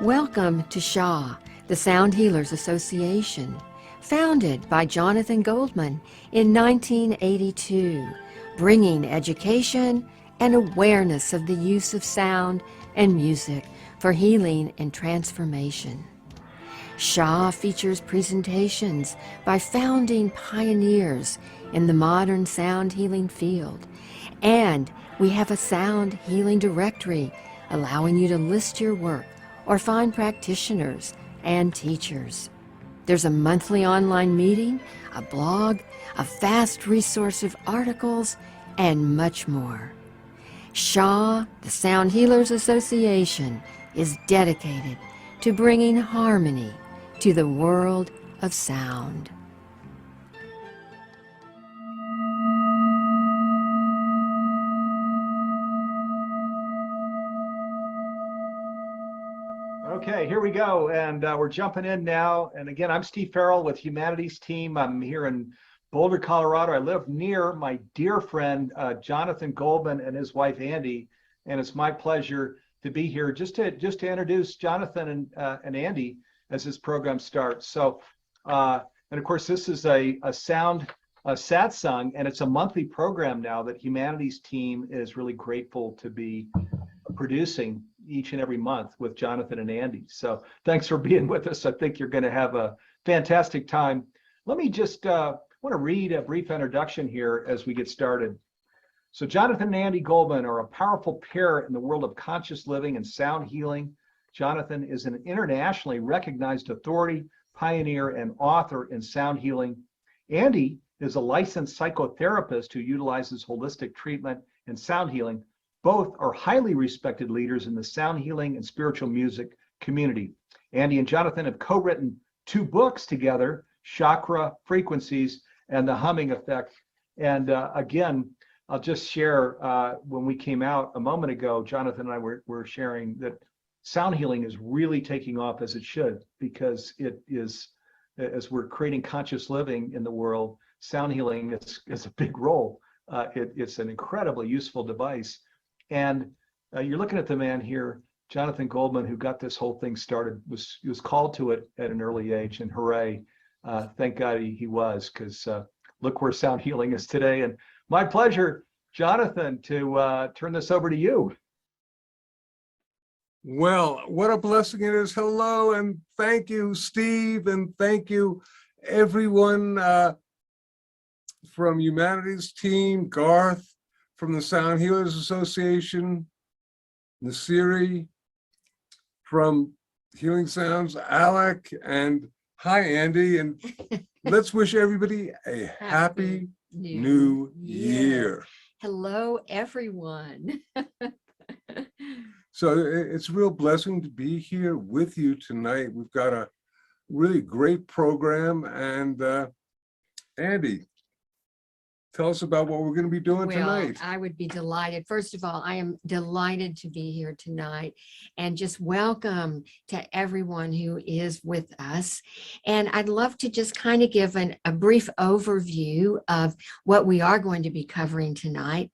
Welcome to SHHA, the Sound Healers Association, founded by Jonathan Goldman in 1982, bringing education and awareness of the use of sound and music for healing and transformation. SHHA features presentations by founding pioneers in the modern sound healing field, and we have a sound healing directory allowing you to list your work or find practitioners and teachers. There's a monthly online meeting, a blog, a vast resource of articles, and much more. SHHA, the Sound Healers Association, is dedicated to bringing harmony to the world of sound. Okay, here we go, and we're jumping in now. And again, I'm Steve Farrell with Humanities Team. I'm here in Boulder, Colorado. I live near my dear friend Jonathan Goldman and his wife Andi, and it's my pleasure to be here just to introduce Jonathan and Andi as this program starts. So, and of course, this is a Sound Satsang, and it's a monthly program now that Humanities Team is really grateful to be producing each and every month with Jonathan and Andi. So thanks for being with us. I think you're going to have a fantastic time. Let me just want to read a brief introduction here as we get started. So Jonathan and Andi Goldman are a powerful pair in the world of conscious living and sound healing. Jonathan is an internationally recognized authority, pioneer, and author in sound healing. Andi is a licensed psychotherapist who utilizes holistic treatment and sound healing. Both are highly respected leaders in the sound healing and spiritual music community. Andi and Jonathan have co-written 2 books together, Chakra Frequencies and The Humming Effect. And again, I'll just share, when we came out a moment ago, Jonathan and I were sharing that sound healing is really taking off as it should, because it is, as we're creating conscious living in the world, sound healing is a big role. It's an incredibly useful device. And you're looking at the man here, Jonathan Goldman, who got this whole thing started. He was called to it at an early age, and hooray, thank God he was, because look where sound healing is today. And my pleasure, Jonathan, to turn this over to you. Well, what a blessing it is. Hello, and thank you, Steve, and thank you, everyone from Humanities Team, Garth, from the Sound Healers Association, Nasiri, from Healing Sounds, Alec, and hi, Andi, and let's wish everybody a happy new year. Hello, everyone. So it's a real blessing to be here with you tonight. We've got a really great program, and Andi, tell us about what we're going to be doing tonight. I would be delighted. First of all, I am delighted to be here tonight, and just welcome to everyone who is with us. And I'd love to just kind of give a brief overview of what we are going to be covering tonight.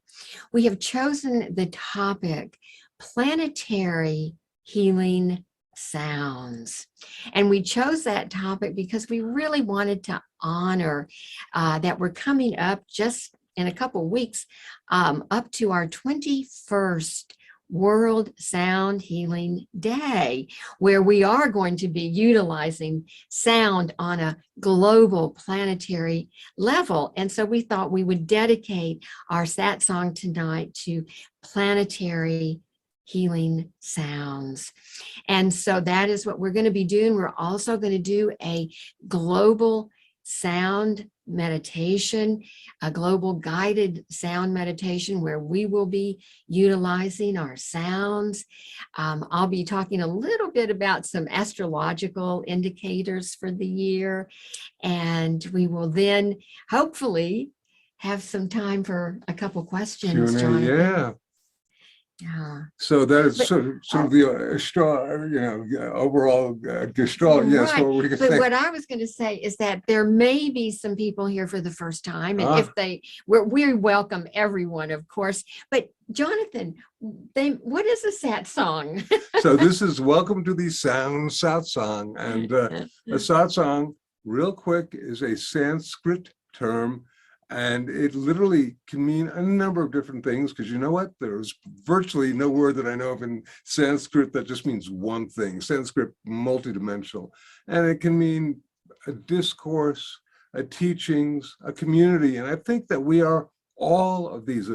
We have chosen the topic, Planetary Healing Sounds. And we chose that topic because we really wanted to honor that we're coming up just in a couple weeks up to our 21st World Sound Healing Day, where we are going to be utilizing sound on a global planetary level. And so we thought we would dedicate our satsang tonight to planetary healing sounds. And so that is what we're going to be doing. We're also going to do a global sound meditation, a global guided sound meditation where we will be utilizing our sounds. I'll be talking a little bit about some astrological indicators for the year, and we will then hopefully have some time for a couple questions, Jonathan. Yeah. Yeah. So that is But- sort of the overall gestalt. Yes, Right. what we can But think. what I was going to say is that there may be some people here for the first time, and Ah. if we welcome everyone, of course. But Jonathan, what is a satsang? So this is welcome to the Sound Satsang, and a satsang, real quick, is a Sanskrit term, and it literally can mean a number of different things, because you know what? There's virtually no word that I know of in Sanskrit that just means one thing. Sanskrit, multidimensional, and it can mean a discourse, a teachings, a community, and I think that we are all of these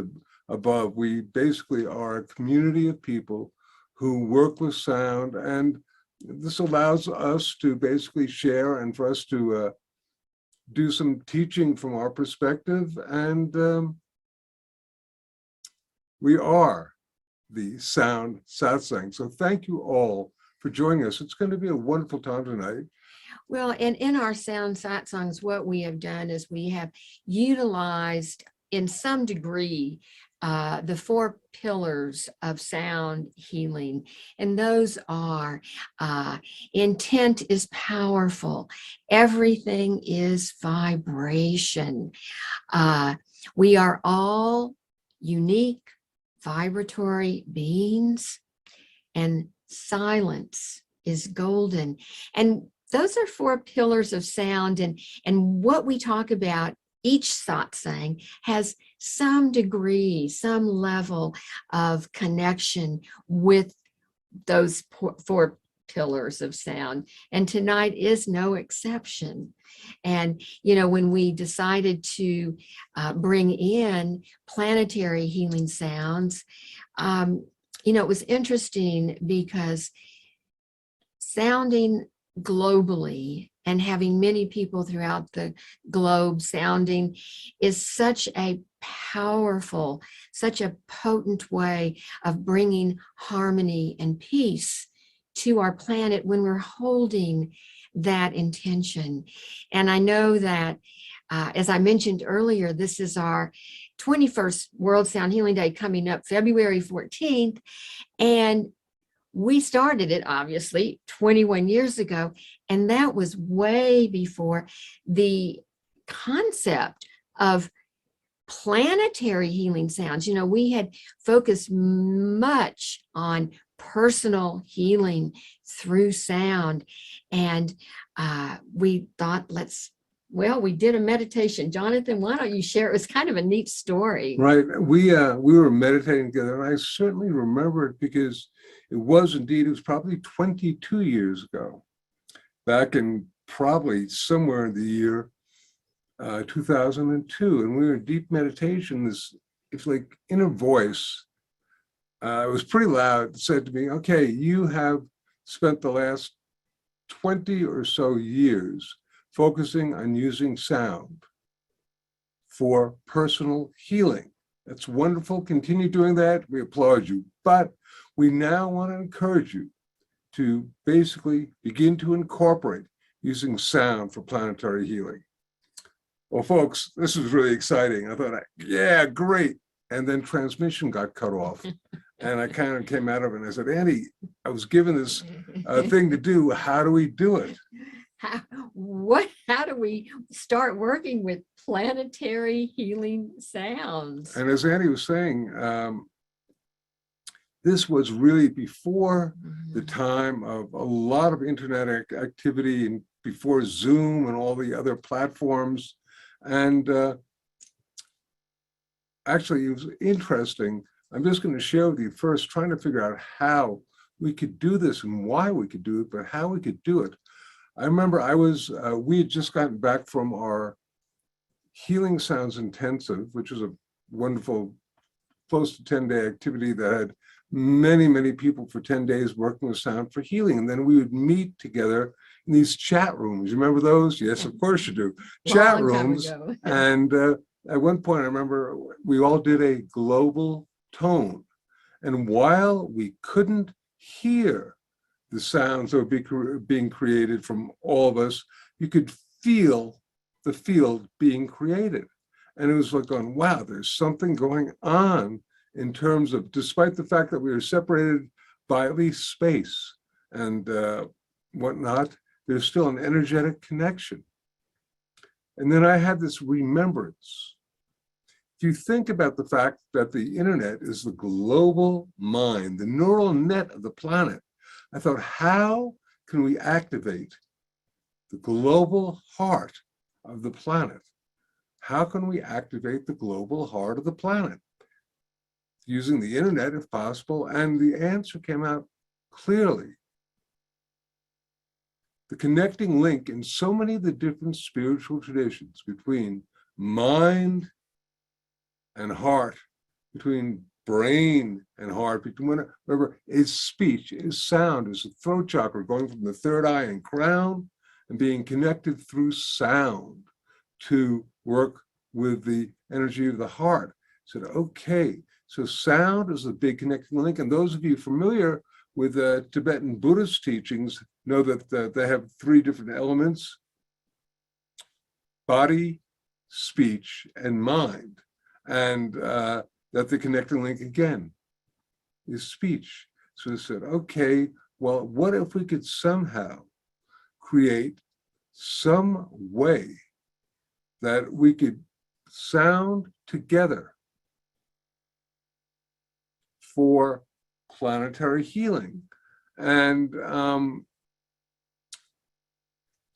above. We basically are a community of people who work with sound, and this allows us to basically share and for us to do some teaching from our perspective, and we are the Sound Satsang. So thank you all for joining us. It's going to be a wonderful time tonight. Well, and in our Sound Satsangs, what we have done is we have utilized in some degree the 4 pillars of sound healing. And those are intent is powerful. Everything is vibration. We are all unique vibratory beings, and silence is golden. And those are 4 pillars of sound. And what we talk about, each satsang has some degree, some level of connection with those 4 pillars of sound. And tonight is no exception. And, when we decided to bring in planetary healing sounds, it was interesting because sounding globally and having many people throughout the globe sounding is such a powerful, such a potent way of bringing harmony and peace to our planet when we're holding that intention. And I know that, as I mentioned earlier, this is our 21st World Sound Healing Day coming up February 14th. And we started it, obviously, 21 years ago, and that was way before the concept of planetary healing sounds. We had focused much on personal healing through sound, and we thought, we did a meditation. Jonathan, why don't you share? It was kind of a neat story. Right. We were meditating together, and I certainly remember it because it was probably 22 years ago, back in probably somewhere in the year 2002. And we were in deep meditation. It's like inner voice. It was pretty loud. It said to me, okay, you have spent the last 20 or so years focusing on using sound for personal healing. That's wonderful. Continue doing that. We applaud you. But we now want to encourage you to basically begin to incorporate using sound for planetary healing. Well, folks, this was really exciting. I thought, yeah, great. And then transmission got cut off. And I kind of came out of it and I said, Andi, I was given this thing to do. How do we do it? How do we start working with planetary healing sounds? And as Andi was saying, this was really before the time of a lot of internet activity and before Zoom and all the other platforms. And actually, it was interesting. I'm just going to share with you first, trying to figure out how we could do this and why we could do it, but how we could do it. I remember we had just gotten back from our Healing Sounds Intensive, which was a wonderful, close to 10-day activity that had many, many people for 10 days working with sound for healing. And then we would meet together in these chat rooms. You remember those? Yes, of course you do. Chat rooms. And at one point, I remember we all did a global tone. And while we couldn't hear the sounds that were being created from all of us, you could feel the field being created. And it was like going, wow, there's something going on in terms of, despite the fact that we are separated by at least space and whatnot, there's still an energetic connection. And then I had this remembrance. If you think about the fact that the internet is the global mind, the neural net of the planet, I thought, how can we activate the global heart of the planet? How can we activate the global heart of the planet? Using the internet, if possible, and the answer came out clearly. The connecting link in so many of the different spiritual traditions between mind and heart, between brain and heart, between whatever, is speech, is sound, is the throat chakra going from the third eye and crown and being connected through sound to work with the energy of the heart. Said, okay, so sound is a big connecting link. And those of you familiar with Tibetan Buddhist teachings know that they have three different elements: body, speech, and mind. And that the connecting link again is speech. So I said, okay, well, what if we could somehow create some way that we could sound together for planetary healing? And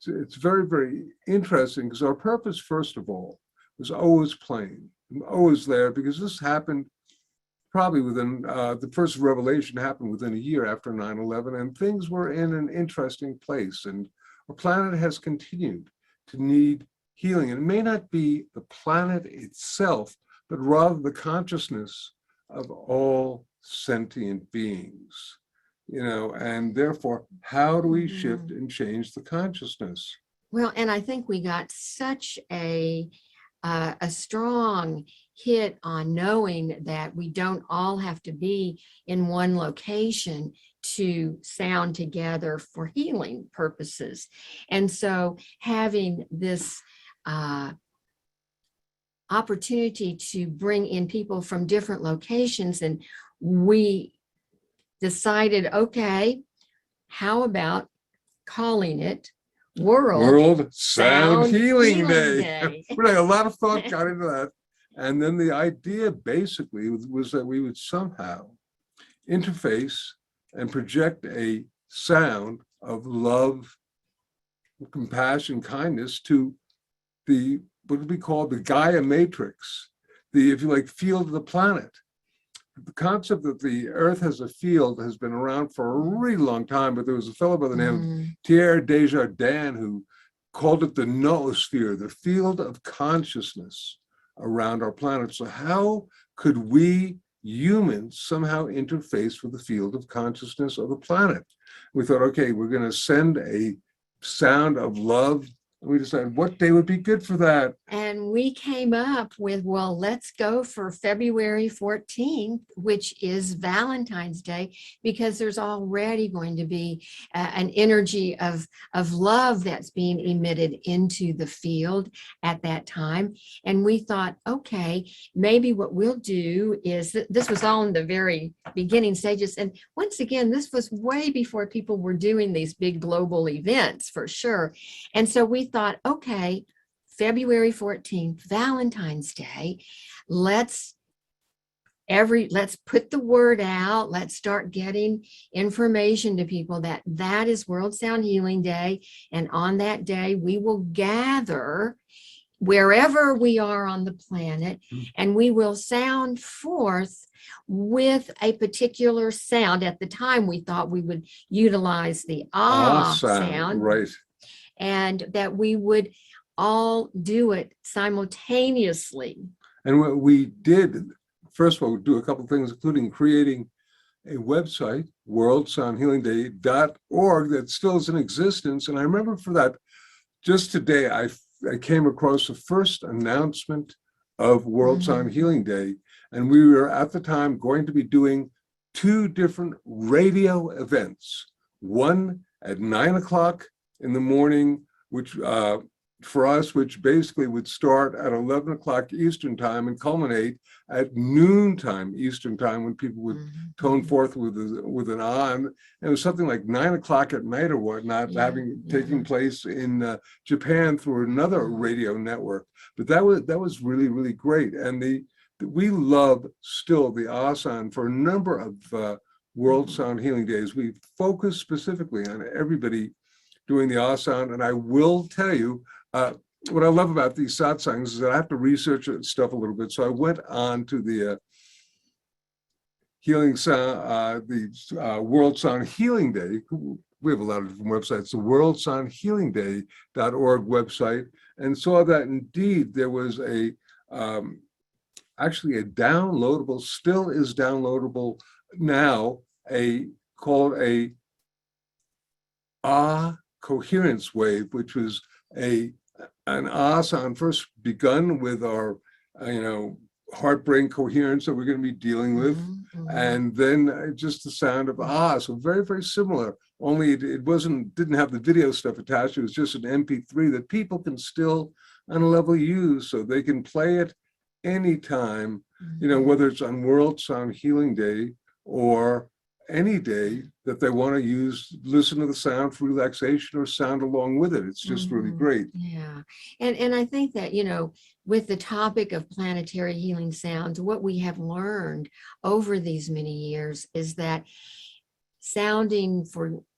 it's very, very interesting, because our purpose, first of all, was always plain, always there, because this happened probably within, the first revelation happened within a year after 9/11, and things were in an interesting place. And our planet has continued to need healing. And it may not be the planet itself, but rather the consciousness of all sentient beings, and therefore, how do we shift and change the consciousness? Well, and I think we got such a strong hit on knowing that we don't all have to be in one location to sound together for healing purposes. And so having this opportunity to bring in people from different locations, and we decided, okay, how about calling it World Sound Healing Day. Day. Really, a lot of thought got into that. And then the idea basically was that we would somehow interface and project a sound of love, compassion, kindness to the, what we call the Gaia Matrix, the, if you like, field of the planet. The concept that the Earth has a field has been around for a really long time, but there was a fellow by the name of Thierry Desjardins who called it the noosphere, the field of consciousness around our planet. So how could we humans somehow interface with the field of consciousness of the planet? We thought, okay, we're going to send a sound of love. And we decided what day would be good for that. And we came up with, well, let's go for February 14th, which is Valentine's Day, because there's already going to be an energy of love that's being emitted into the field at that time. And we thought, okay, maybe what we'll do is, this was all in the very beginning stages. And once again, this was way before people were doing these big global events, for sure. And so we thought, okay, February 14th, Valentine's Day, let's put the word out. Let's start getting information to people that that is World Sound Healing Day. And on that day, we will gather wherever we are on the planet, and we will sound forth with a particular sound. At the time, we thought we would utilize the sound, right? And that we would all do it simultaneously. And what we did, first of all, do a couple of things, including creating a website, worldsoundhealingday.org, that still is in existence. And I remember for that, just today, I came across the first announcement of World Sound Healing Day. And we were at the time going to be doing 2 different radio events, one at 9 o'clock in the morning, which for us, which basically would start at 11 o'clock Eastern time and culminate at noontime Eastern time, when people would tone forth with an on. And it was something like 9 o'clock at night or whatnot, taking place in Japan through another radio network. But that was really, really great. And we love still the Asan for a number of World Sound Healing Days. We focus specifically on everybody doing the Asan. And I will tell you, what I love about these satsangs is that I have to research stuff a little bit. So I went on to the Healing Sound, World Sound Healing Day. We have a lot of different websites. The worldsoundhealingday.org website, and saw that indeed there was actually a downloadable, still is downloadable now, called a coherence wave, which was an Asan first begun with our, heart-brain coherence that we're going to be dealing with, and then just the sound of so very, very similar. Only it didn't have the video stuff attached. It was just an MP3 that people can still, on a level, use, so they can play it anytime, whether it's on World Sound Healing Day or any day that they want to listen to the sound for relaxation or sound along with it. It's just really great. Yeah. And I think that, with the topic of planetary healing sounds, what we have learned over these many years is that sounding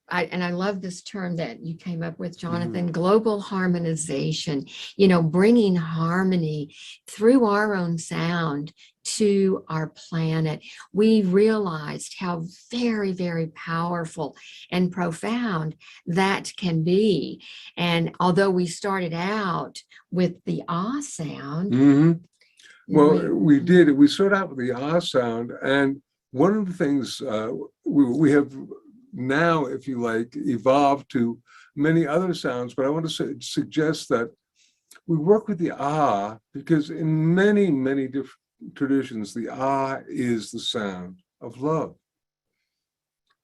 and I love this term that you came up with, Jonathan, global harmonization, bringing harmony through our own sound to our planet. We realized how very, very powerful and profound that can be. And although we started out with the sound. Well, we did. We started out with the sound. And one of the things we have now, if you like, evolved to many other sounds, but I want to suggest that we work with the because in many, many different traditions, the is the sound of love.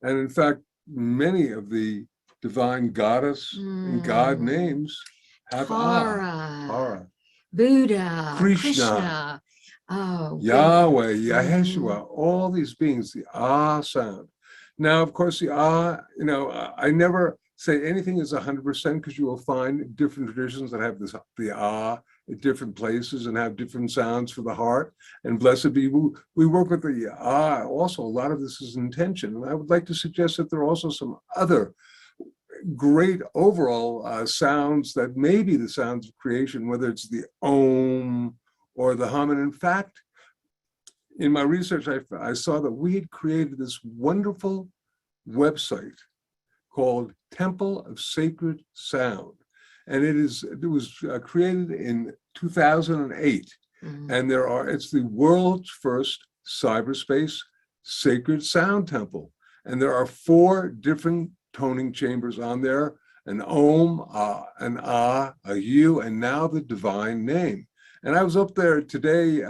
And in fact, many of the divine goddess and god names have Tara, Buddha, Krishna, Yahweh, Yaheshua, all these beings, the sound. Now, of course, the I never say anything is 100%, because you will find different traditions that have the at different places and have different sounds for the heart. And blessed be, we work with the also, a lot of this is intention. And I would like to suggest that there are also some other great overall sounds that may be the sounds of creation, whether it's the Om or the hum. And in fact, in my research, I saw that we had created this wonderful website called Temple of Sacred Sound. And it was created in 2008. And it's the world's first cyberspace sacred sound temple. And there are 4 different toning chambers on there: an Om, an a U, and now the divine name. And I was up there today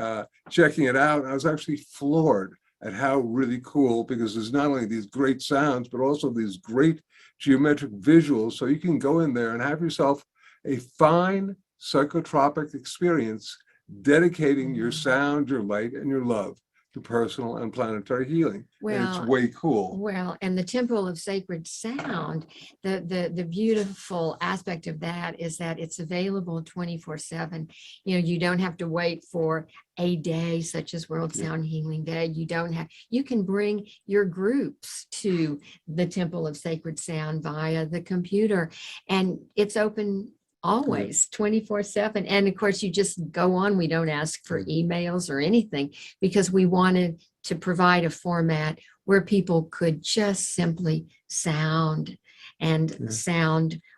checking it out. And I was actually floored at how really cool, because there's not only these great sounds, but also these great geometric visuals. So you can go in there and have yourself a fine psychotropic experience, dedicating your sound, your light, and your love to personal and planetary healing. And it's way cool. Well, and the Temple of Sacred Sound, the beautiful aspect of that is that it's available 24/7. You don't have to wait for a day such as World Sound Healing Day. You can bring your groups to the Temple of Sacred Sound via the computer, and it's open always 24/7. And of course, you just go on. We don't ask for emails or anything, because we wanted to provide a format where people could just simply sound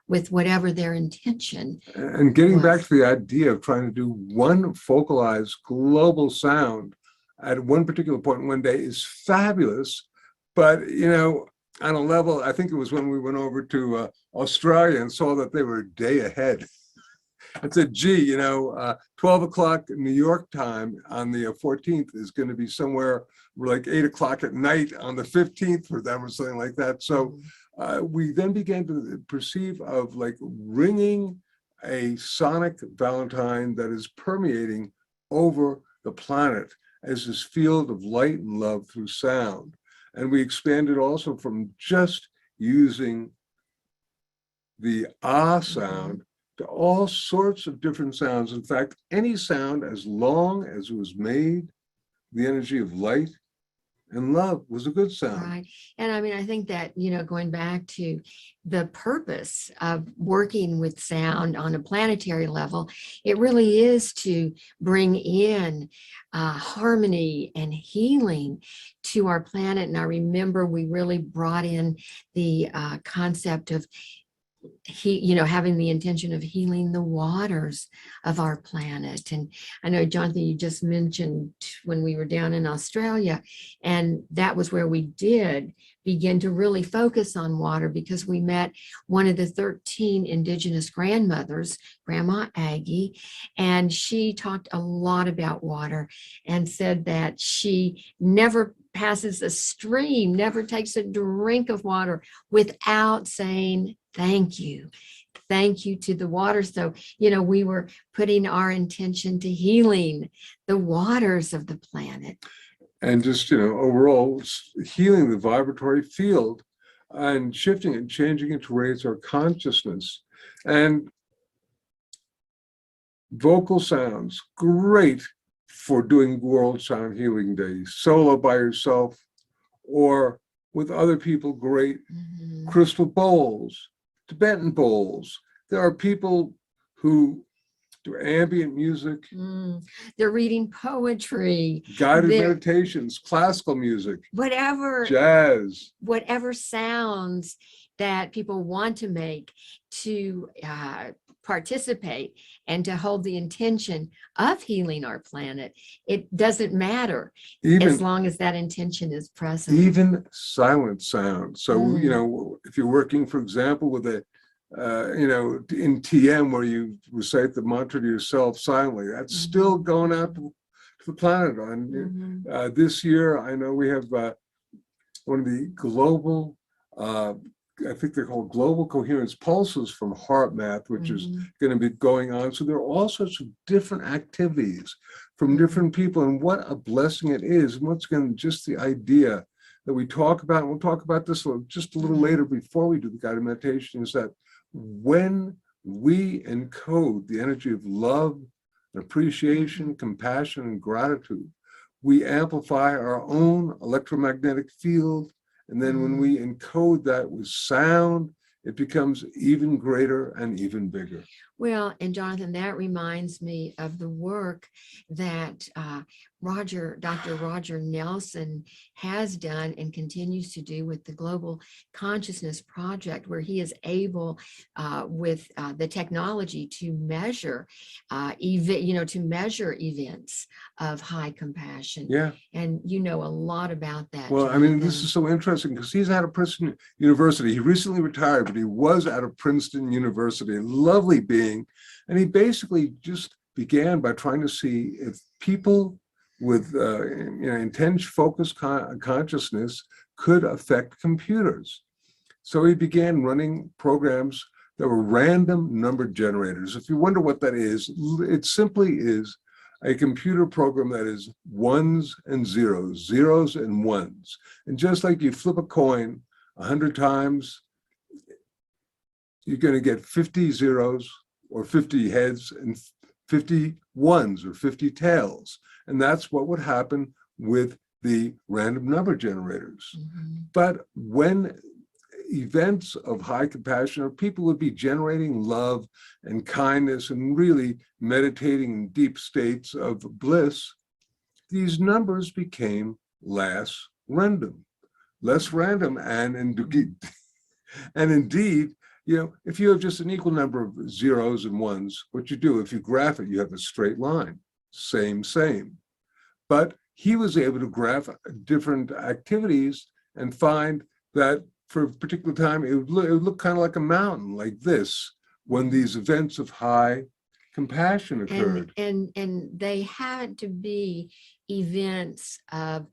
with whatever their intention. And getting back to the idea of trying to do one focalized global sound at one particular point in one day is fabulous. But, on a level, I think it was when we went over to Australia and saw that they were a day ahead. I said, gee, 12 o'clock New York time on the 14th is going to be somewhere like 8 o'clock at night on the 15th for them, or something like that. So we then began to perceive of like ringing a sonic Valentine that is permeating over the planet as this field of light and love through sound. And we expanded also from just using the ah sound to all sorts of different sounds. In fact, any sound, as long as it was made, the energy of light and love, was a good sound. Right. And I mean, I think that, going back to the purpose of working with sound on a planetary level, it really is to bring in harmony and healing to our planet. And I remember we really brought in the concept of having the intention of healing the waters of our planet. And I know, Jonathan, you just mentioned when we were down in Australia, and that was where we did begin to really focus on water, because we met one of the 13 indigenous grandmothers, Grandma Aggie, and she talked a lot about water and said that she never passes a stream, never takes a drink of water without saying thank you. Thank you to the water. So, we were putting our intention to healing the waters of the planet. And just, overall healing the vibratory field and shifting and changing it to raise our consciousness. And vocal sounds, great for doing World Sound Healing Days, solo by yourself or with other people, great. Crystal bowls, Tibetan bowls. There are people who do ambient music. They're reading poetry, Guided meditations, classical music, whatever, jazz, whatever sounds that people want to make to participate and to hold the intention of healing our planet. It doesn't matter, as long as that intention is present. Even silent sound. So, if you're working, for example, with a, in TM where you recite the mantra to yourself silently, that's still going out to the planet. This year, I know we have one of the global, I think they're called global coherence pulses from HeartMath, which is going to be going on. So there are all sorts of different activities from different people, and what a blessing it is. And once again, just the idea that we talk about, and we'll talk about this just a little later before we do the guided meditation, is that when we encode the energy of love, appreciation, compassion, and gratitude, we amplify our own electromagnetic field. And then when we encode that with sound, it becomes even greater and even bigger. Well, and Jonathan, that reminds me of the work that Dr. Roger Nelson has done and continues to do with the Global Consciousness Project, where he is able, with the technology, to measure, to measure events of high compassion. Yeah. And you know a lot about that. Well, Jonathan. I mean, this is so interesting because he's out of Princeton University. He recently retired, but he was out of Princeton University, a lovely being. And he basically just began by trying to see if people with intense focused consciousness could affect computers. So he began running programs that were random number generators. If you wonder what that is, it simply is a computer program that is ones and zeros, zeros and ones. And just like you flip a coin 100 times, you're going to get 50 zeros or 50 heads and 50 ones or 50 tails. And that's what would happen with the random number generators. But when events of high compassion, or people would be generating love and kindness and really meditating in deep states of bliss, these numbers became less random. And indeed, if you have just an equal number of zeros and ones, what you do, if you graph it, you have a straight line, same. But he was able to graph different activities and find that for a particular time, it would look kind of like a mountain, like this, when these events of high compassion occurred. And they had to be events of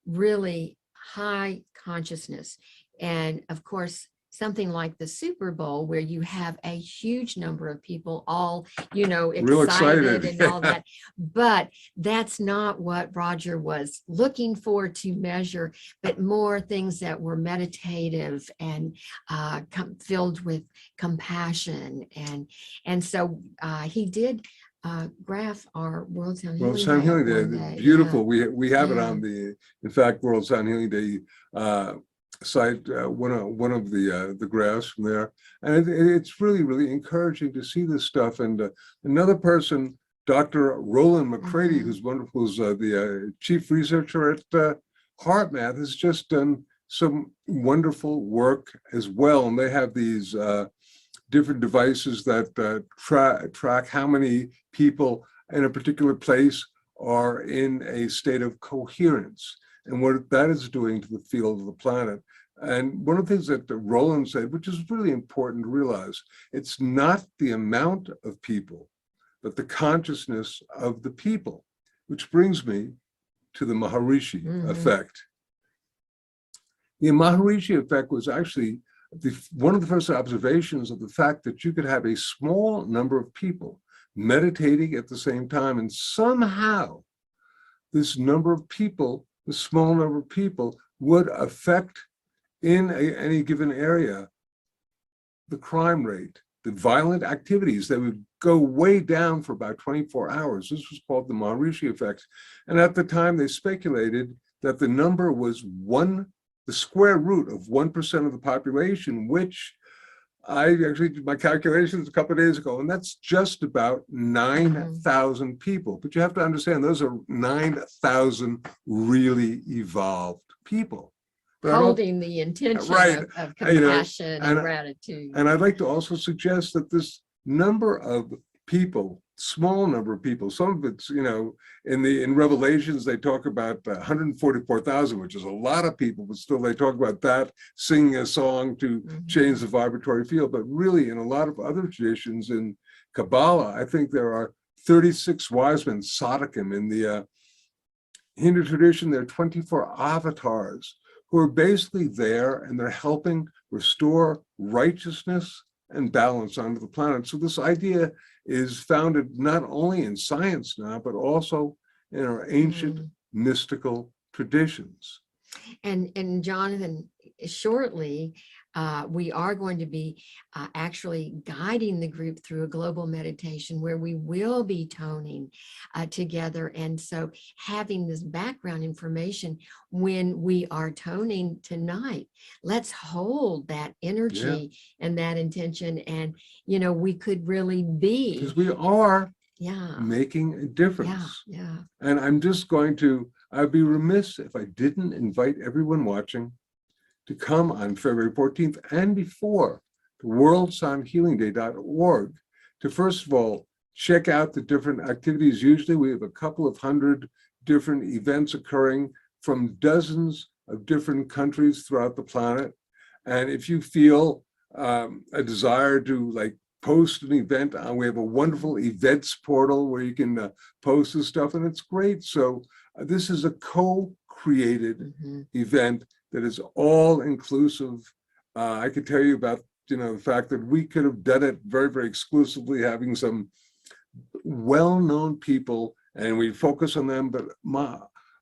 really high consciousness. And of course, something like the Super Bowl, where you have a huge number of people all, you know, Real excited excited. and all that. But that's not what Roger was looking for to measure, but more things that were meditative and filled with compassion. And so he did graph our World Sound World Healing Sound Day Healing one Day, day. beautiful. We have it Yeah. on the, in fact, World Sound Healing Day site, one of the graphs from there, and it's really encouraging to see this stuff. And another person, Dr. Roland McCready, who's wonderful, who's the chief researcher at HeartMath, has just done some wonderful work as well. And they have these different devices that track how many people in a particular place are in a state of coherence and what that is doing to the field of the planet. And one of the things that Roland said, which is really important to realize, it's not the amount of people, but the consciousness of the people, which brings me to the Maharishi effect. The Maharishi effect was actually one of the first observations of the fact that you could have a small number of people meditating at the same time, and somehow this number of people, the small number of people, would affect in any given area the crime rate, the violent activities that would go way down for about 24 hours. This was called the Maharishi effect. And at the time, they speculated that the number was the square root of 1% of the population, which I actually did my calculations a couple of days ago, and that's just about 9,000 people. But you have to understand, those are 9,000 really evolved people. But Holding the intention of compassion and gratitude. And I'd like to also suggest that this number of people, small number of people, some of it's, you know, in Revelations, they talk about 144,000, which is a lot of people, but still they talk about that, singing a song to change the vibratory field. But really, in a lot of other traditions in Kabbalah, I think there are 36 wise men, Sadiqim. In the Hindu tradition, there are 24 avatars who are basically there, and they're helping restore righteousness and balance onto the planet. So this idea is founded not only in science now, but also in our ancient mystical traditions. And Jonathan, shortly, we are going to be actually guiding the group through a global meditation where we will be toning together. And so having this background information when we are toning tonight, let's hold that energy and that intention. And, you know, we could really be. Because we are making a difference. And I'm just going to, I'd be remiss if I didn't invite everyone watching to come on February 14th and before to worldsoundhealingday.org to, first of all, check out the different activities. Usually we have a couple of hundred different events occurring from dozens of different countries throughout the planet. And if you feel a desire to post an event, we have a wonderful events portal where you can post this stuff, and it's great. So this is a co-created event that is all inclusive. I could tell you about, the fact that we could have done it very, very exclusively, having some well-known people, and we focus on them. But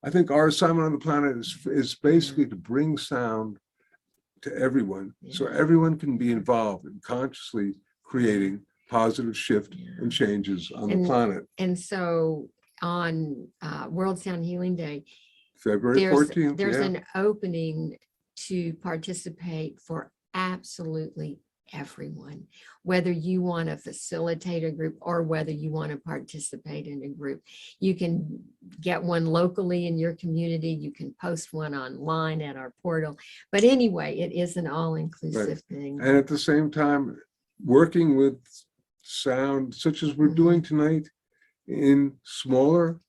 I think our assignment on the planet is basically to bring sound to everyone, so everyone can be involved in consciously creating positive shift and changes on the planet. And so on World Sound Healing Day, February 14th, there's an opening to participate for absolutely everyone, whether you want to facilitate a group or whether you want to participate in a group. You can get one locally in your community. You can post one online at our portal. But anyway, it is an all-inclusive thing. And at the same time, working with sound, such as we're doing tonight, in smaller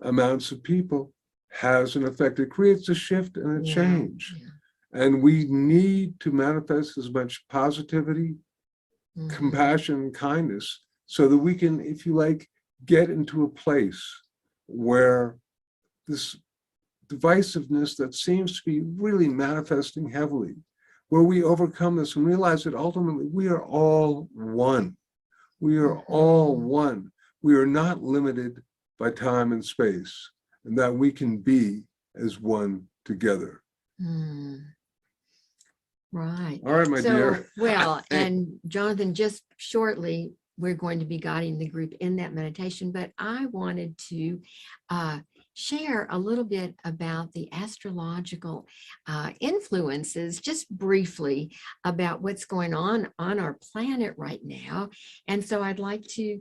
amounts of people, has an effect. It creates a shift and a change. And we need to manifest as much positivity, compassion, and kindness so that we can, if you like, get into a place where this divisiveness that seems to be really manifesting heavily, where we overcome this and realize that ultimately we are all one. We are all one. We are not limited by time and space, and that we can be as one together. Right. All right, my dear. Well, and Jonathan, just shortly, we're going to be guiding the group in that meditation, but I wanted to share a little bit about the astrological influences, just briefly, about what's going on our planet right now. And so I'd like to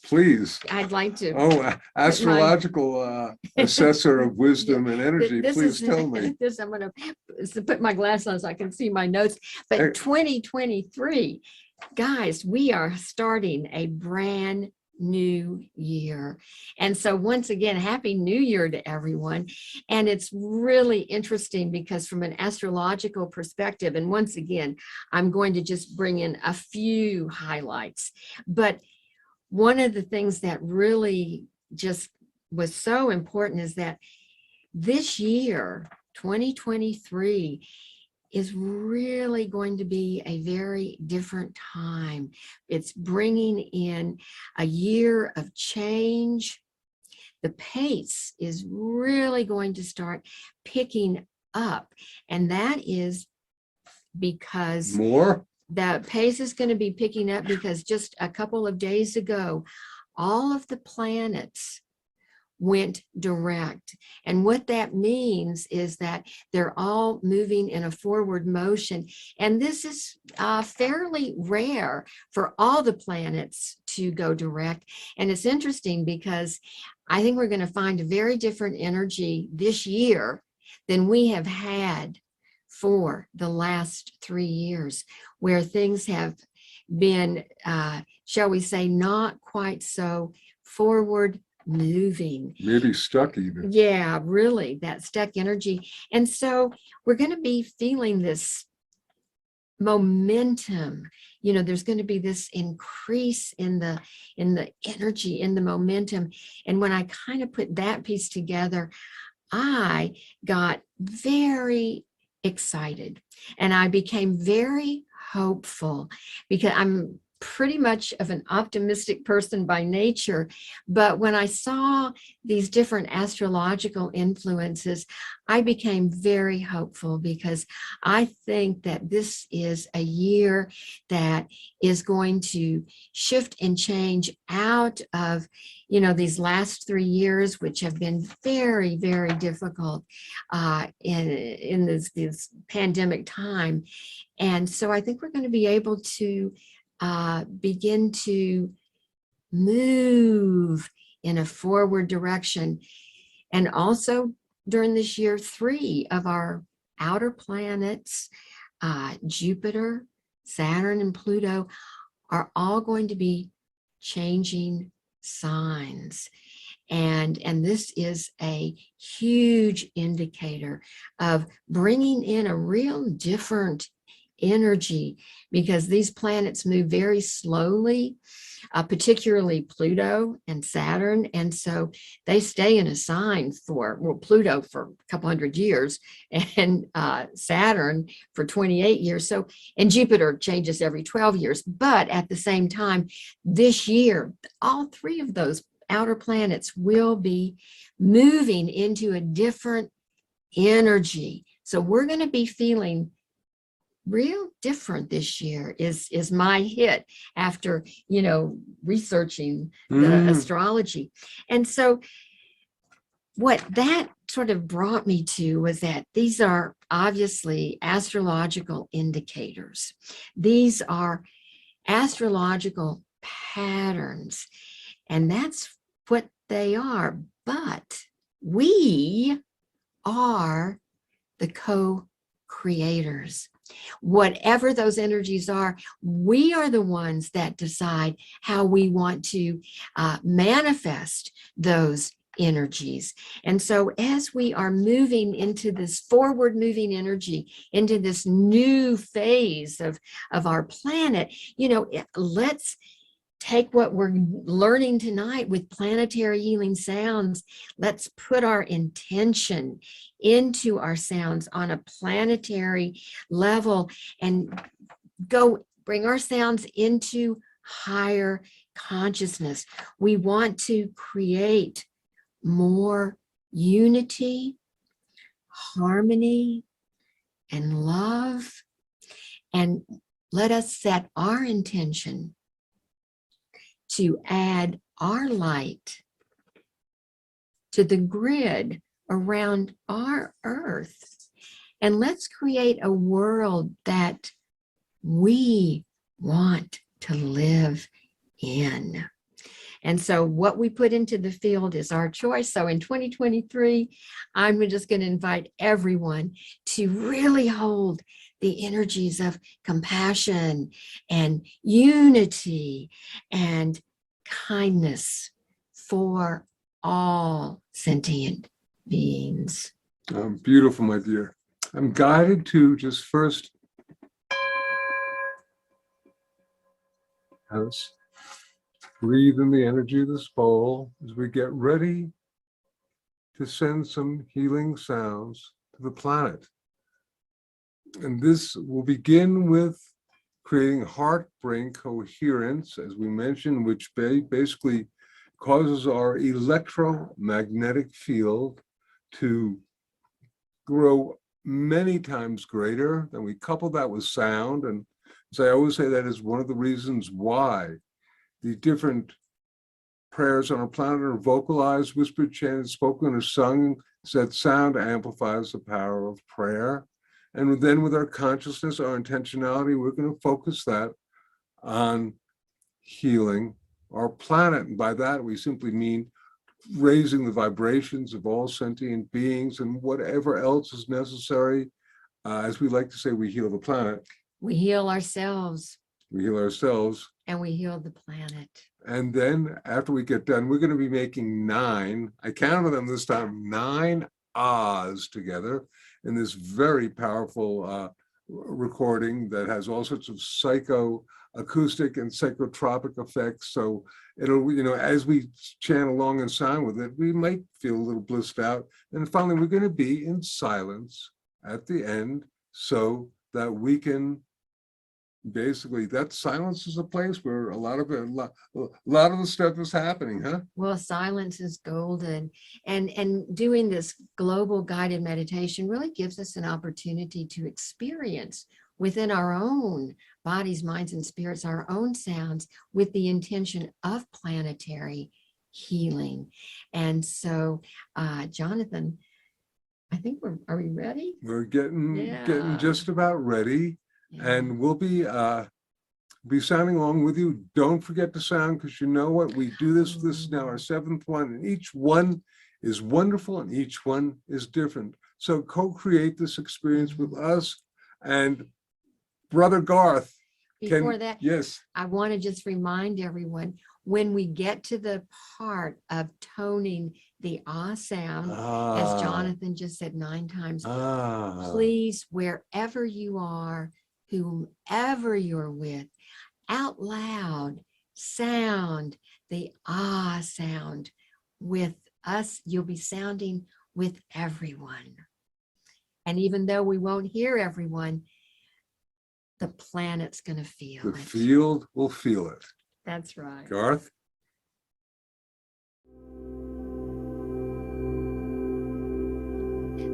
Please. Oh, astrological assessor of wisdom and energy, please tell me. I'm going to put my glasses on so I can see my notes. But 2023, guys, we are starting a brand new year. And so once again, Happy New Year to everyone. And it's really interesting because from an astrological perspective, and once again, I'm going to just bring in a few highlights, but one of the things that really just was so important is that this year, 2023, is really going to be a very different time. It's bringing in a year of change. The pace is really going to start picking up, and that is because the pace is going to be picking up because just a couple of days ago, all of the planets went direct. And what that means is that they're all moving in a forward motion. And this is fairly rare for all the planets to go direct. And it's interesting because I think we're going to find a very different energy this year than we have had for the last 3 years, where things have been, shall we say, not quite so forward moving. Maybe stuck even. Yeah, really, that stuck energy. And so we're going to be feeling this momentum. You know, there's going to be this increase in the energy, in the momentum. And when I kind of put that piece together, I got very excited and I became very hopeful because I'm pretty much of an optimistic person by nature. But when I saw these different astrological influences, I became very hopeful because I think that this is a year that is going to shift and change out of, you know, these last 3 years, which have been very, very difficult in this pandemic time. And so I think we're going to be able to begin to move in a forward direction. And also during this year, 3 of our outer planets, Jupiter, Saturn, and Pluto, are all going to be changing signs. And this is a huge indicator of bringing in a real different energy, because these planets move very slowly, particularly Pluto and Saturn. And so they stay in a sign for, well, Pluto for a couple hundred years and Saturn for 28 years. So, and Jupiter changes every 12 years. But at the same time, this year, all 3 of those outer planets will be moving into a different energy. So we're going to be feeling real different this year is my hit after, you know, researching the astrology. And so what that sort of brought me to was that these are obviously astrological indicators. These are astrological patterns, and that's what they are. But we are the co-creators. Whatever those energies are, we are the ones that decide how we want to manifest those energies. And so as we are moving into this forward moving energy, into this new phase of our planet, you know, let's take what we're learning tonight with Planetary Healing Sounds. Let's put our intention into our sounds on a planetary level and go bring our sounds into higher consciousness. We want to create more unity, harmony, and love. And let us set our intention to add our light to the grid around our earth. And let's create a world that we want to live in. And so what we put into the field is our choice. So in 2023, I'm just going to invite everyone to really hold the energies of compassion and unity and kindness for all sentient beings. Beautiful, my dear. I'm guided to just first house. Breathe in the energy of this bowl as we get ready to send some healing sounds to the planet. And this will begin with creating heart-brain coherence, as we mentioned, which basically causes our electromagnetic field to grow many times greater. Then we couple that with sound. And as I always say, that is one of the reasons why the different prayers on our planet are vocalized, whispered, chanted, spoken, or sung, so that sound amplifies the power of prayer. And then with our consciousness, our intentionality, we're going to focus that on healing our planet. And by that, we simply mean raising the vibrations of all sentient beings and whatever else is necessary. As we like to say, we heal the planet. We heal ourselves. We heal ourselves. And we heal the planet. And then after we get done, we're going to be making 9, I counted them this time, 9 ahs together in this very powerful recording that has all sorts of psychoacoustic and psychotropic effects. So it'll, as we chant along and sound with it, we might feel a little blissed out. And finally, we're going to be in silence at the end so that we can basically, that silence is a place where a lot of the stuff is happening, huh? Well, silence is golden. And doing this global guided meditation really gives us an opportunity to experience within our own bodies, minds, and spirits, our own sounds with the intention of planetary healing. And so, Jonathan, I think are we ready? We're getting just about ready. Yeah. And we'll be sounding along with you. Don't forget to sound, because you know what? We do this is now our 7th one, and each one is wonderful and each one is different. So co-create this experience with us. And Brother Garth. Before that, yes, I want to just remind everyone, when we get to the part of toning the ah sound, as Jonathan just said 9 times, please, wherever you are, whomever you're with, out loud, sound the ah sound with us. You'll be sounding with everyone. And even though we won't hear everyone, the planet's going to feel it. The field will feel it. That's right. Garth?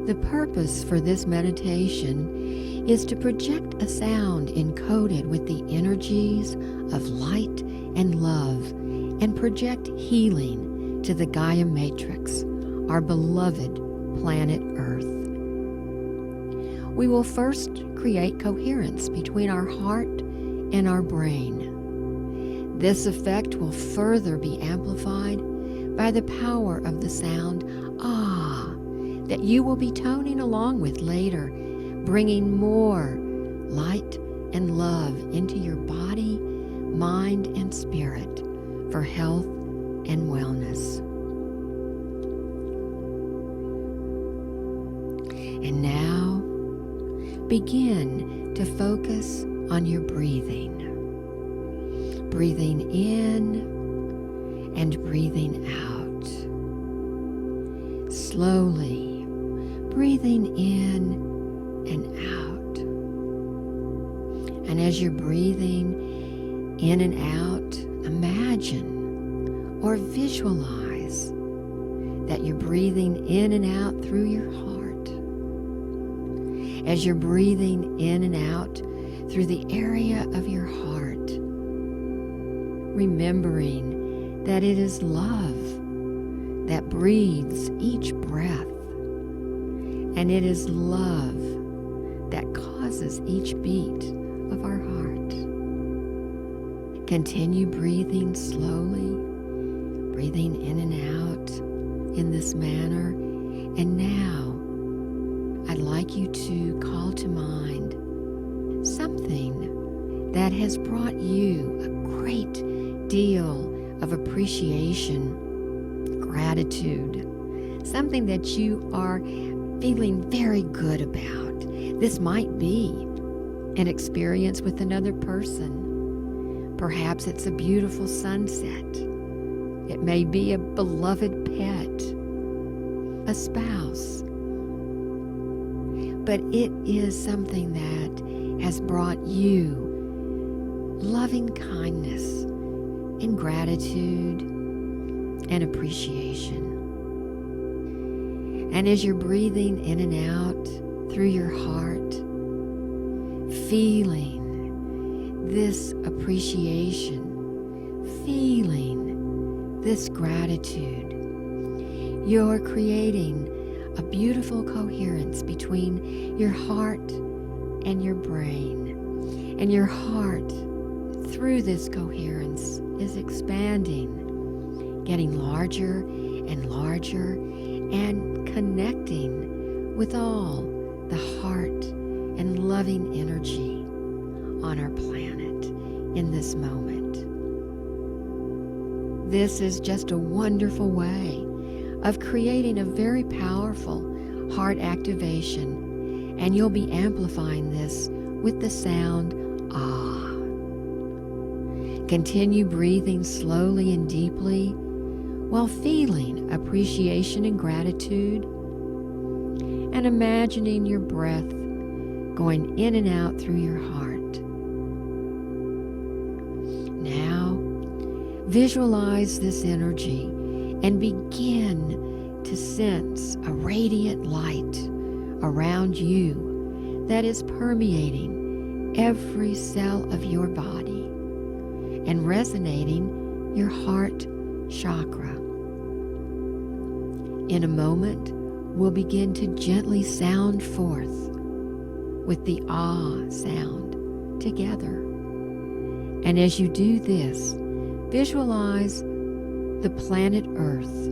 The purpose for this meditation is to project a sound encoded with the energies of light and love and project healing to the Gaia Matrix, our beloved planet Earth. We will first create coherence between our heart and our brain. This effect will further be amplified by the power of the sound ah that you will be toning along with later, bringing more light and love into your body, mind, and spirit for health and wellness. And now, begin to focus on your breathing. breathing in and breathing out. Slowly breathing in and out. And as you're breathing in and out, imagine or visualize that you're breathing in and out through your heart. As you're breathing in and out through the area of your heart, remembering that it is love that breathes each breath, and it is love that causes each beat of our heart. Continue breathing slowly, breathing in and out in this manner. And now I'd like you to call to mind something that has brought you a great deal of appreciation, gratitude, something that you are feeling very good about. This might be an experience with another person. Perhaps it's a beautiful sunset. It may be a beloved pet, a spouse. But it is something that has brought you loving kindness and gratitude and appreciation. And as you're breathing in and out through your heart, feeling this appreciation, feeling this gratitude, you're creating a beautiful coherence between your heart and your brain. And your heart, through this coherence, is expanding, getting larger and larger, and connecting with all the heart and loving energy on our planet in this moment. This is just a wonderful way of creating a very powerful heart activation, and you'll be amplifying this with the sound ah. Continue breathing slowly and deeply while feeling appreciation and gratitude, and imagining your breath going in and out through your heart. Now, visualize this energy and begin to sense a radiant light around you that is permeating every cell of your body and resonating your heart chakra. In a moment, we'll begin to gently sound forth with the ah sound together. And as you do this, visualize the planet Earth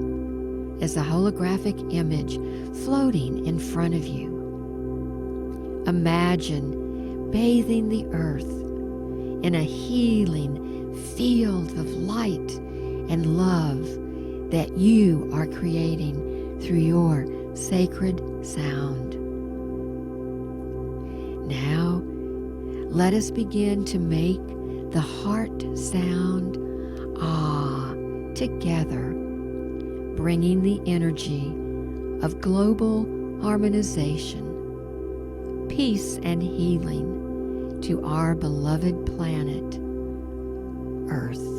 as a holographic image floating in front of you. Imagine bathing the Earth in a healing field of light and love that you are creating through your sacred sound. Now, let us begin to make the heart sound ah together, bringing the energy of global harmonization, peace and healing to our beloved planet, Earth.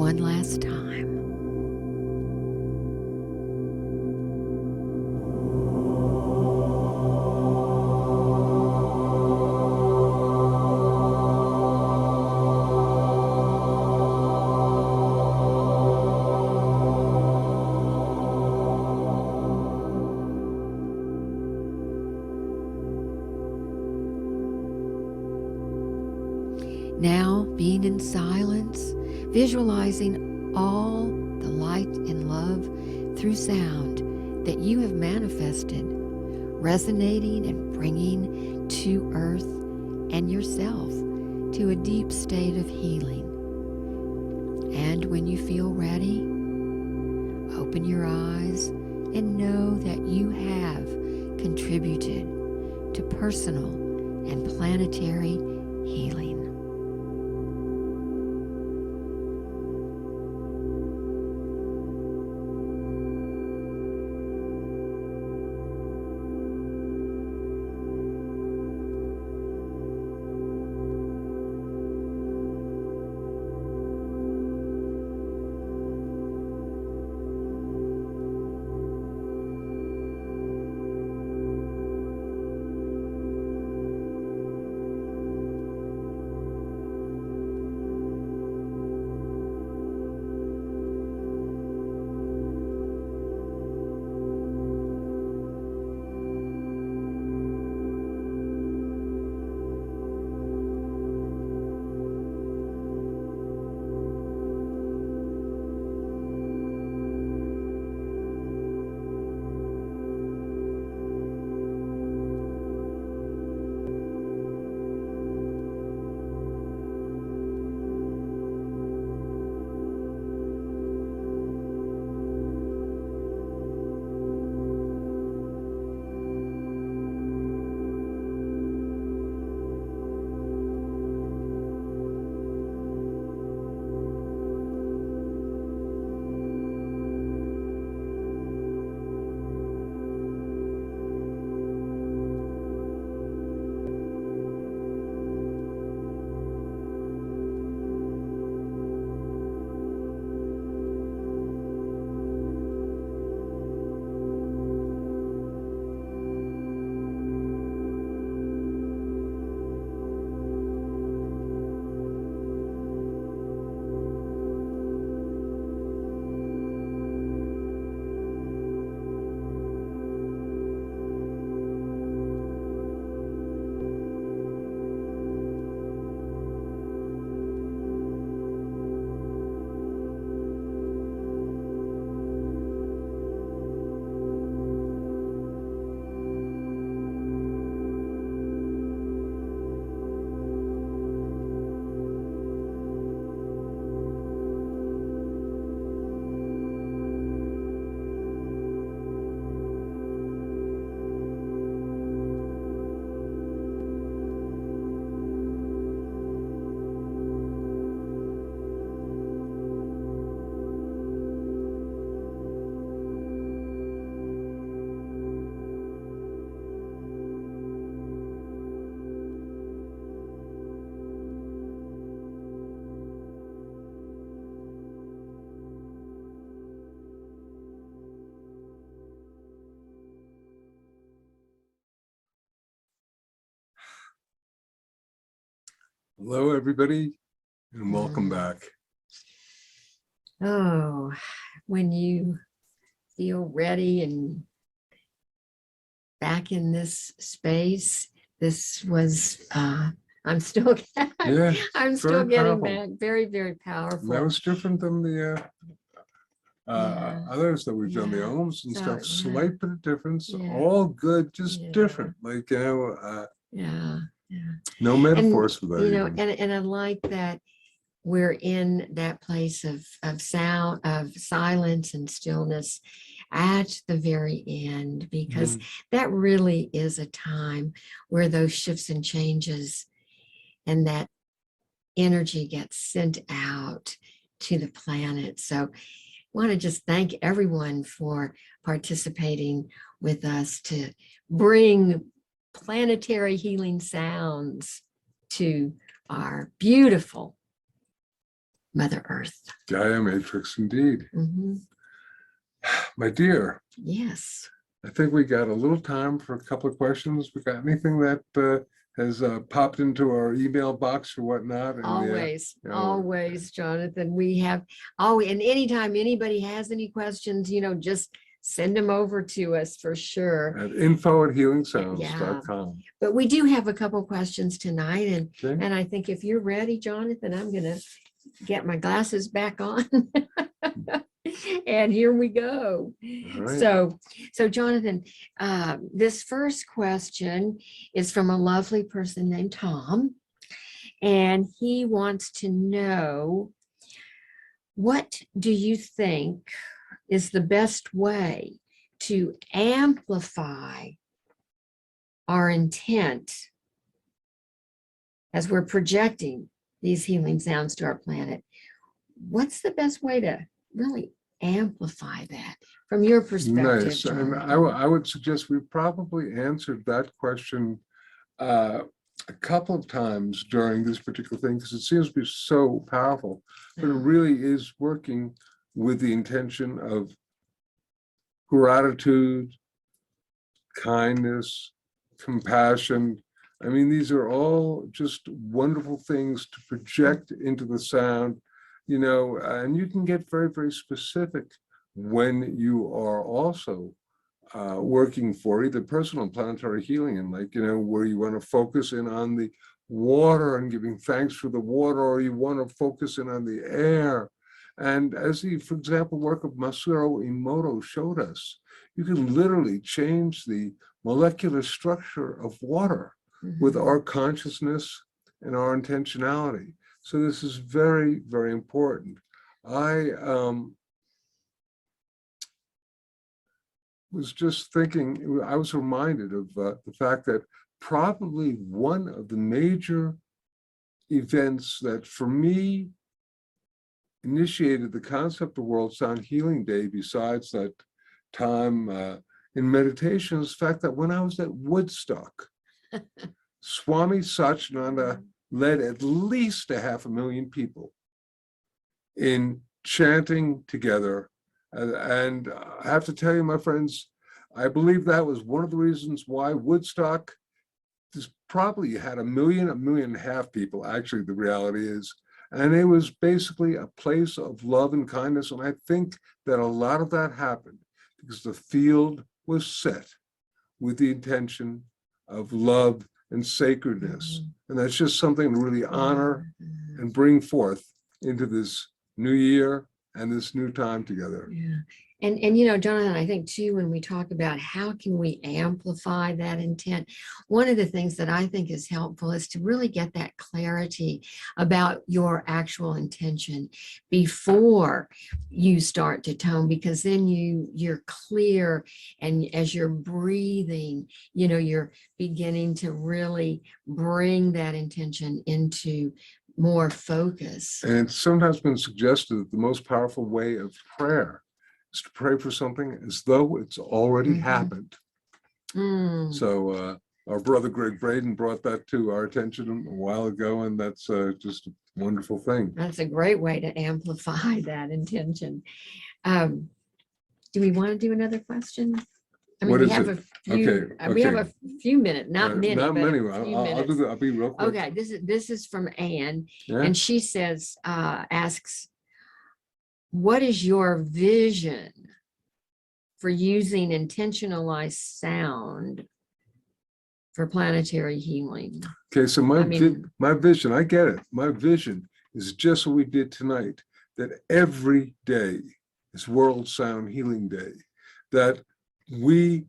one last time. Now, being in silence, visualizing all the light and love through sound that you have manifested, resonating and bringing to Earth and yourself to a deep state of healing. And when you feel ready, open your eyes and know that you have contributed to personal and planetary healing. Hello, everybody, and welcome back. Oh, when you feel ready and back in this space, this was, I'm still, Yeah, I'm still very getting powerful. back. Very, very powerful. That was different than the Yeah. others that we've done, the Yeah. ohms and So, stuff. yeah. Slight bit of difference, Yeah. all good, just Yeah. different. Like, Yeah. Yeah. no metaphors And, for that. you know, Even. and I like that we're in that place of sound, of silence and stillness at the very end, because that really is a time where those shifts and changes and that energy gets sent out to the planet. So I want to just thank everyone for participating with us to bring planetary healing sounds to our beautiful Mother Earth. Gaia Matrix, indeed. Mhm. My dear, Yes. I think we got a little time for a couple of questions. We got anything that has popped into our email box or whatnot? And, Always, you know, always, Jonathan. We have, oh, and anytime anybody has any questions, just send them over to us for sure. at info@healingsounds.com. But we do have a couple questions tonight, and Okay. I think if you're ready, Jonathan, I'm gonna get my glasses back on. And here we go. All right. So Jonathan, this first question is from a lovely person named Tom, and he wants to know, what do you think is the best way to amplify our intent as we're projecting these healing sounds to our planet? What's the best way to really amplify that from your perspective? Nice. And Jonathan? I would suggest we probably answered that question a couple of times during this particular thing, because it seems to be so powerful, but it really is working with the intention of gratitude, kindness, compassion. I mean, these are all just wonderful things to project into the sound, and you can get very, very specific when you are also working for either personal and planetary healing, and where you want to focus in on the water and giving thanks for the water, or you want to focus in on the air. And as for example, work of Masaru Emoto showed us, you can literally change the molecular structure of water with our consciousness and our intentionality. So this is very, very important. I was just thinking, I was reminded of the fact that probably one of the major events that for me initiated the concept of World Sound Healing Day, besides that time in meditation, is the fact that when I was at Woodstock, Swami Satchidananda led at least 500,000 people in chanting together. And I have to tell you, my friends, I believe that was one of the reasons why Woodstock probably had 1 million, 1.5 million people, actually, the reality is. And it was basically a place of love and kindness. And I think that a lot of that happened because the field was set with the intention of love and sacredness. And that's just something to really honor and bring forth into this new year and this new time together. Yeah. And Jonathan, I think too, when we talk about how can we amplify that intent, one of the things that I think is helpful is to really get that clarity about your actual intention before you start to tone, because then you're clear, and as you're breathing, you're beginning to really bring that intention into more focus. And it's sometimes been suggested that the most powerful way of prayer is to pray for something as though it's already happened. So our brother Greg Braden brought that to our attention a while ago, and that's just a wonderful thing. That's a great way to amplify that intention. Do we want to do another question? I mean, What we is have it? a few. Okay, We have okay. a few minutes, not many, Not but many. a few I'll do minutes. that. I'll be real quick. Okay, this is from Anne, Yeah. and she says, asks, what is your vision for using intentionalized sound for planetary healing? Okay, so I mean- my vision, I get it. My vision is just what we did tonight, that every day is World Sound Healing Day, that we,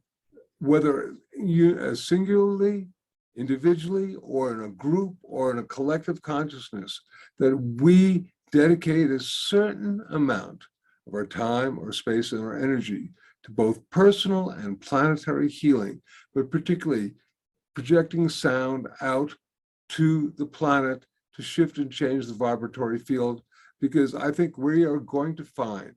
whether you singularly, individually, or in a group or in a collective consciousness, that we dedicate a certain amount of our time or space and our energy to both personal and planetary healing, but particularly projecting sound out to the planet to shift and change the vibratory field, because I think we are going to find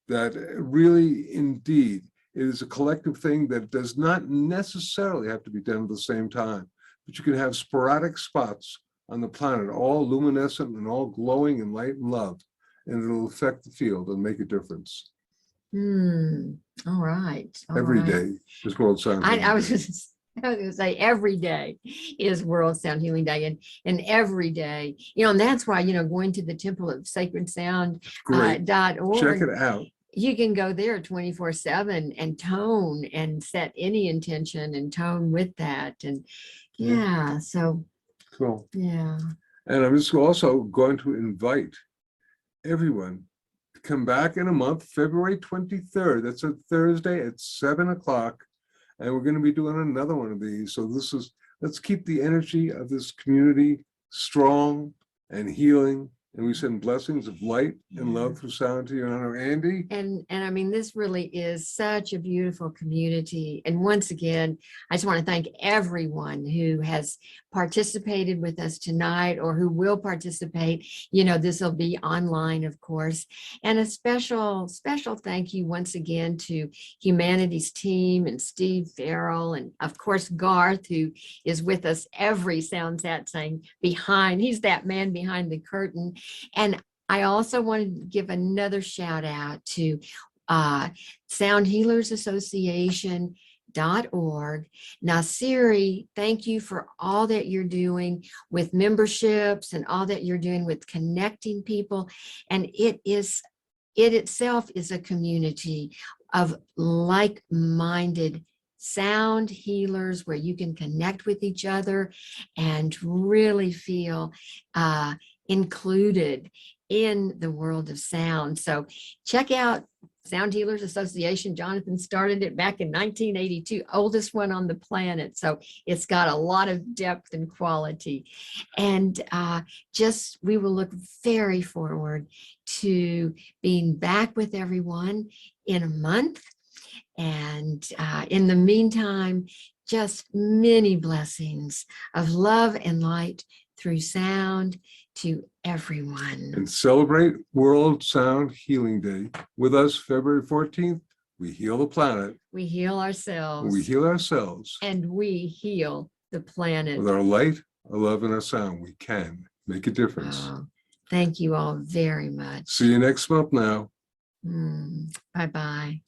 that really, indeed, it is a collective thing that does not necessarily have to be done at the same time, but you can have sporadic spots on the planet, all luminescent and all glowing in light and love. And it'll affect the field and make a difference. All right. Every day is World Sound Healing I was Day. going to say every day is World Sound Healing Day, and every day, and that's why, going to the Temple of Sacred Sound Great. .org. Check it out. You can go there 24/7 and tone and set any intention and tone with that. And so Cool. yeah. And I'm just also going to invite everyone to come back in a month, February 23rd. That's a Thursday at 7 o'clock. And we're going to be doing another one of these. So let's keep the energy of this community strong and healing. And we send blessings of light and love through sound to your honor, Andi. And I mean, this really is such a beautiful community. And once again, I just want to thank everyone who has participated with us tonight or who will participate. This will be online, of course. And a special thank you once again to Humanity's team and Steve Farrell, and of course, Garth, who is with us every Sound Satsang behind. He's that man behind the curtain. And I also wanted to give another shout out to Sound Healers Association.org. Now, Siri, thank you for all that you're doing with memberships and all that you're doing with connecting people. And it itself is a community of like-minded sound healers where you can connect with each other and really feel included in the world of sound. So check out Sound Healers Association. Jonathan started it back in 1982, oldest one on the planet. So it's got a lot of depth and quality. And we will look very forward to being back with everyone in a month. And in the meantime, just many blessings of love and light through sound to everyone. And celebrate World Sound Healing Day with us February 14th. We heal the planet. We heal ourselves. We heal ourselves. And we heal the planet. With our light, our love, and our sound, we can make a difference. Thank you all very much. See you next month now. Bye-bye.